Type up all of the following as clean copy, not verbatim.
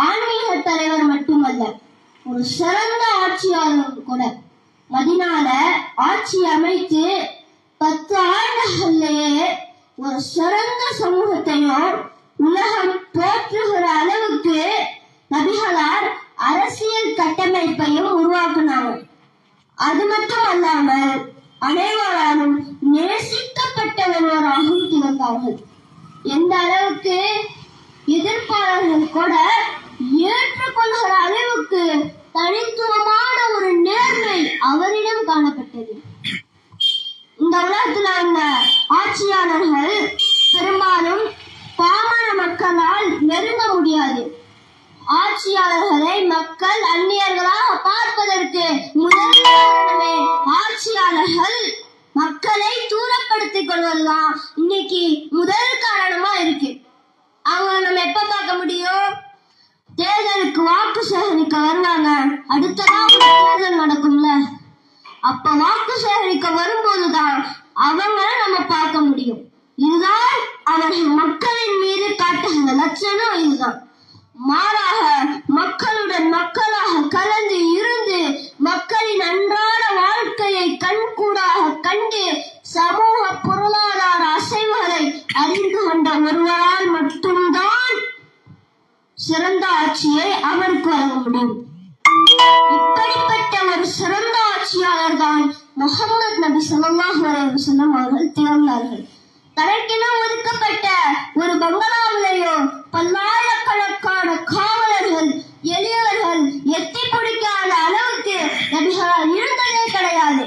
ஆன்மீக தலைவர் மட்டுமல்ல, ஒரு சிறந்த ஆட்சியாளர் கூட. மதீனால ஆட்சி அமைத்து 10 ஆண்டுகளிலேயே ஒரு சிறந்த சமூகத்தையும் உலகம் போற்றுகிற அளவுக்கு நபிகளார் அரசியல் கட்டமைப்பையும் உருவாக்குனாங்க. அது மட்டும் அல்லாமல் அனைவராலும் நேசிக்கப்பட்ட ஒருவராகவும் திகழ்ந்தார்கள். எந்த அளவுக்கு எதிர்ப்பாளர்கள் கூட ஏற்றுக்கொள்கிற அளவுக்கு தனித்துவமான ஒரு நேர்மை அவரிடம் காணப்பட்டது. இந்த உலகத்துல உள்ள ஆட்சியாளர்கள் பெரும்பாலும் பாமர மக்களால் நெருங்க முடியாது. ஆட்சியாளர்களை மக்கள் அந்நியர்களாக பார்ப்பதற்கு முதல் காரணமே ஆட்சியாளர்கள் மக்களை தூரப்படுத்திக் கொள்வதுதான் இன்னைக்கு முதல் காரணமா இருக்கு. அவங்க நம்ம எப்ப பார்க்க முடியும்? தேர்தலுக்கு வாக்கு சேகரிக்க வருவாங்க. அடுத்ததான் தேர்தல் நடக்கும்ல, அப்ப வாக்கு சேகரிக்க வரும்போதுதான் அவங்கள நம்ம பார்க்க முடியும். இதுதான் அவர்கள் மக்களின் மீது காட்டுகிற லட்சணம். இதுதான். மாறாக மக்களுடன் மக்களாக கலந்து இருந்து மக்களின் அன்றாட வாழ்க்கையை கண்கூடாக கண்டு சமூக பொருளாதார அசைவுகளை அறிந்து கொண்ட ஒருவரால் மட்டும்தான் சிறந்த ஆட்சியை அவருக்கு வழங்க முடியும். இப்படிப்பட்ட ஒரு சிறந்த ஆட்சியாளர் தான் முஹம்மது நபி ஸல்லல்லாஹு அலைஹி வஸல்லம் அவர்கள் திகழ்ந்தார்கள். தனக்கென ஒதுக்கப்பட்ட ஒரு பங்களாவிலேயோ பல்லாயிரக்கணக்கான காவலர்கள், எளியவர்கள் எத்தி பிடிக்காத அளவுக்கு நபிகளார் இருந்ததே கிடையாது.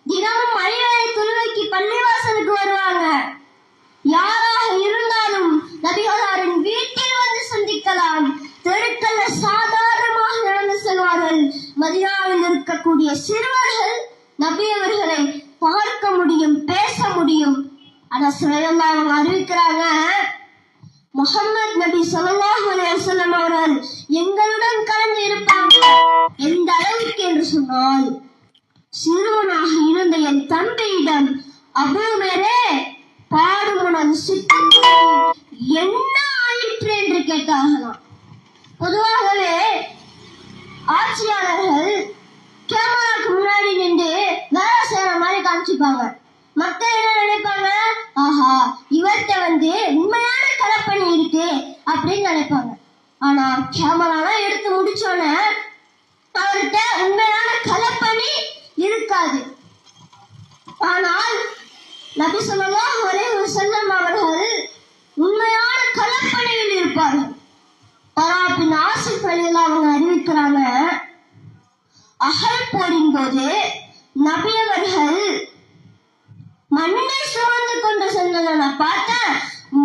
தினமும் மணிவேளை தொழுகைக்கு பள்ளிவாசலுக்கு வருவாங்க. யாராக இருந்தாலும் நபிகளாரின் வீட்டில் வந்து சந்திக்கலாம். தெருக்கல்ல சாதாரணமாக நடந்து செல்வார்கள். மதீனாவில் இருக்கக்கூடிய சிறுவர்கள் நபி அவர்களை பார்க்க முடியும், பேச முடியும். ஆனா அவங்க அறிவிக்கிறாங்க, முஹம்மது நபி ஸல்லல்லாஹு அலைஹி வஸல்லம் அவர்கள் எங்களுடன் கலந்து இருப்பாங்க. எந்த அளவுக்கு என்று சொன்னால், சிறுவனாக இருந்த என் தம்பியிடம் அபூபக்கரே பாடும் உனது சித்தத்துக்கு என்ன ஆயிற்று என்று கேட்டார்களாம். பொதுவாகவே ஆட்சியாளர்கள் கேமராக்கு முன்னாடி நின்று வேலை செய்யற மாதிரி காமிச்சுப்பாங்க. மக்கள் என்ன நினைப்பாங்க? ஆஹா, இவர்கிட்ட வந்து உண்மையான கலப்பணி இருக்கு அப்படின்னு நினைப்பாங்க. ஆனா கேமராலாம் எடுத்து முடிச்சோன்னு அவர்கிட்ட உண்மையான கலப்பணி இருக்காது. ஆனால் நபி ஸல்லல்லாஹு அலைஹி வஸல்லம் அவர்கள் உண்மையான கலப்பணியில் இருப்பார்கள். பராபின் ஆசிப் ரலியல்லாஹு அன்ஹு அறிவிக்கிறாங்க, அஹல் போரின் போது நபி அவர்கள் மண்ணை சுமந்து கொண்டு சென்றதை நான் பார்த்தேன்.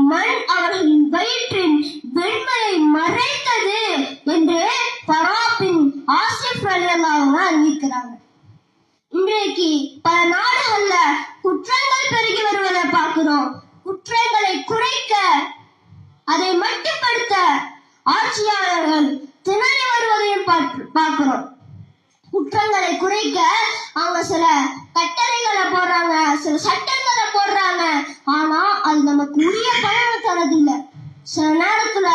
மண் அவர்களின் வயிற்றின் வெண்மையை மறைத்தது என்று பராபின் ஆசிப் ரலியல்லாஹு அன்ஹு அறிவிக்கிறாங்க. இன்றைக்கு பல நாடுகள்ல குற்றங்கள் பெருகி வருவதை பார்க்கிறோம். குற்றங்களை குறைக்க, அதை மட்டுப்படுத்த ஆட்சியாளர்கள் திணறி வருவதையும் பார்க்கிறோம். குற்றங்களை குறைக்க அவங்க சில கட்டளைகளை போடுறாங்க, சில சட்டங்களை போடுறாங்க. ஆனா அது நமக்கு உரிய பலனை தரதில்லை. சில நேரத்துல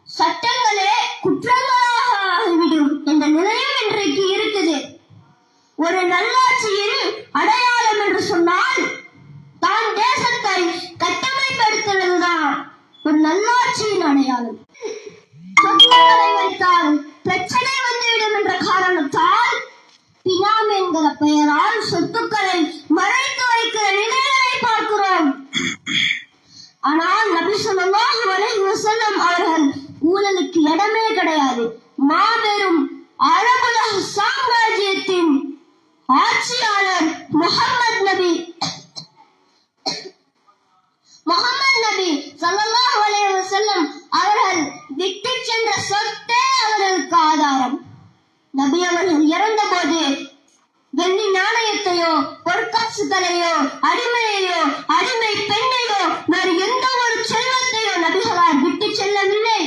சட்டங்களே குற்றங்களாக ஆகிவிடும் என்ற நிலையும் இன்றைக்கு இருக்குது. ஒரு நல்லாட்சியின் அடையாளம் என்று சொன்னால் தான் தேசத்தை கட்டமைப்படுத்துவதுதான் ஒரு நல்லாட்சியின் அடையாளம். சொத்துக்களை வைத்தால் பிரச்சனை வந்துவிடும் என்ற காரணத்தால் பினாம் என்கிற பெயரால் சொத்துக்களை மறைத்து வைக்கிற நிலையை பார்க்கிறோம். ஆனால் நபி ஸல்லல்லாஹு அலைஹி வஸல்லம் அவர்கள் ஊழலுக்கு இடமே கிடையாது. மாபெரும் அரபுலக சாம்ராஜ்யத்தின் ஆட்சியாளர் முஹம்மது நபி ஸல்லல்லாஹு அலைஹி வஸல்லம் அவர்கள் விட்டு சென்ற சொத்தே அவர்களுக்கு ஆதாரம். நபி அவர்கள் இறந்த போது வெள்ளி நாணயத்தையோ பொற்காசுகளையோ அடிமையையோ அடிமை பெண்ணையோ வேறு எந்த ஒரு செல்வத்தையோ நபிகளார் விட்டு செல்லவில்லை.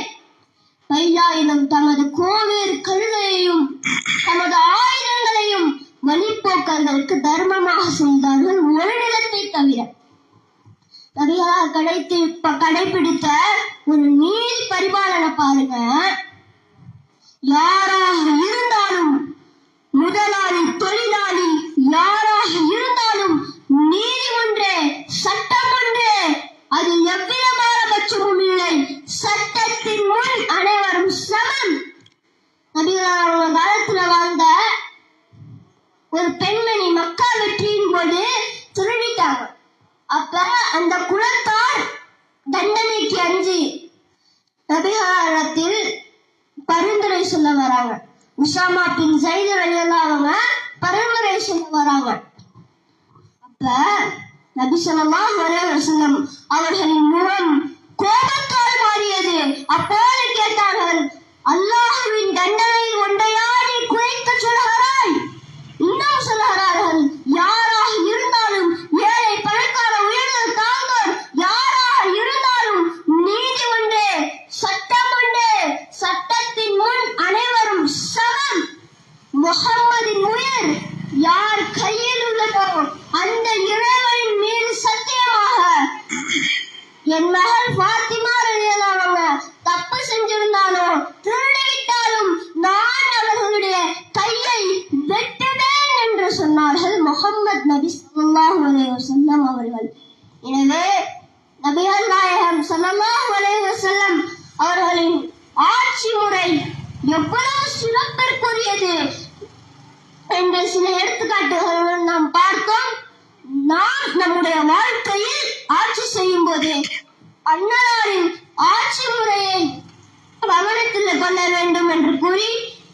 கைலாயிலும் தமது கோவேறு கழுதையையும் தமது ஆயுதங்களையும் வழிப்போக்கர்களுக்கு தர்மமாக செய்தார்கள், ஒரு நிலத்தை தவிர. நபிகளார் கடைபிடித்த ஒரு நீதி பரிபாலன பாதை பாருங்க, யாராக இருந்தாலும், முதலாளி தொழிலாளி யாராக இருந்தாலும், நீதிமன்றே சட்டம் ஒன்றே, அது எவ்வித பாரபட்சமும் இல்லை, சட்டத்தின் முன் அனைவரும் சமம். நபிகள் காலத்துல வாழ்ந்த ஒரு பெண்மணி மக்கா வெற்றியின் போது திருடிட்டாங்க. அப்ப அந்த குலத்தார் தண்டனைக்கு அஞ்சி நபிகளிடத்தில் பரிந்துரை சொல்ல வராங்க. உசாமா பின் ஸைத் ரலியல்லாஹு அவங்க பரிந்துரை சொல்ல வராங்க. அப்ப நபி ஸல்லல்லாஹு அலைஹி வஸல்லம் அவர்களின் முகம் கோபத்தால் மாறியது. அப்போது கேட்டார்கள், அல்லாஹ்வின் தண்டனை ஒன்றையா நீ குறைக்க சொல்கிறாய்? இன்னும் சொல்கிறார்கள், யாராக இருந்தாலும், ஏழை பணக்கார உயர்ந்த தாழ்ந்தோர் யாராக இருந்தாலும், நீதி ஒன்றே சட்டம் ஒன்றே, சட்டத்தின் முன் அனைவரும் சமம். முஹம்மதின் உயிர் யார் கையில் உள்ளதோ அந்த இறைவனின் மீது சத்தியமாக, என் மகள் ஃபாத்திமா ரலியல்லாஹு அன்ஹா தப்பு செஞ்சிருந்தாலும் திருடிவிட்டாலும் நான் அவர்களுடைய கையை வெட்டுவேன் என்று சொன்னார்கள் முஹம்மது நபி ஸல்லல்லாஹு அலைஹி வஸல்லம் அவர்கள். எனவே நபிகள் நாயகம் ஸல்லல்லாஹு அலைஹி வஸல்லம் அவர்களின் ஆட்சி முறை எவ்வளவு சிறப்பிற்குரியது என்ற சில எடுத்துக்காட்டுகள் நாம் பார்த்தோம். நாம் நம்முடைய வாழ்க்கையில் ஆட்சி செய்யும் போது அன்னாரின் ஆட்சி முறையை கவனத்தில் கொள்ள வேண்டும் என்று கூறி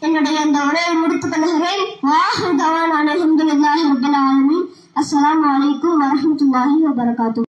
என்னுடைய அந்த உரையை முடித்துக் கொள்கிறேன். வாஹு தவானா அல்ஹம்துலில்லாஹி ரப்பில் ஆலமீன். அஸ்ஸலாமு அலைக்கும் வரஹ்மத்துல்லாஹி வபரகாத்துஹு.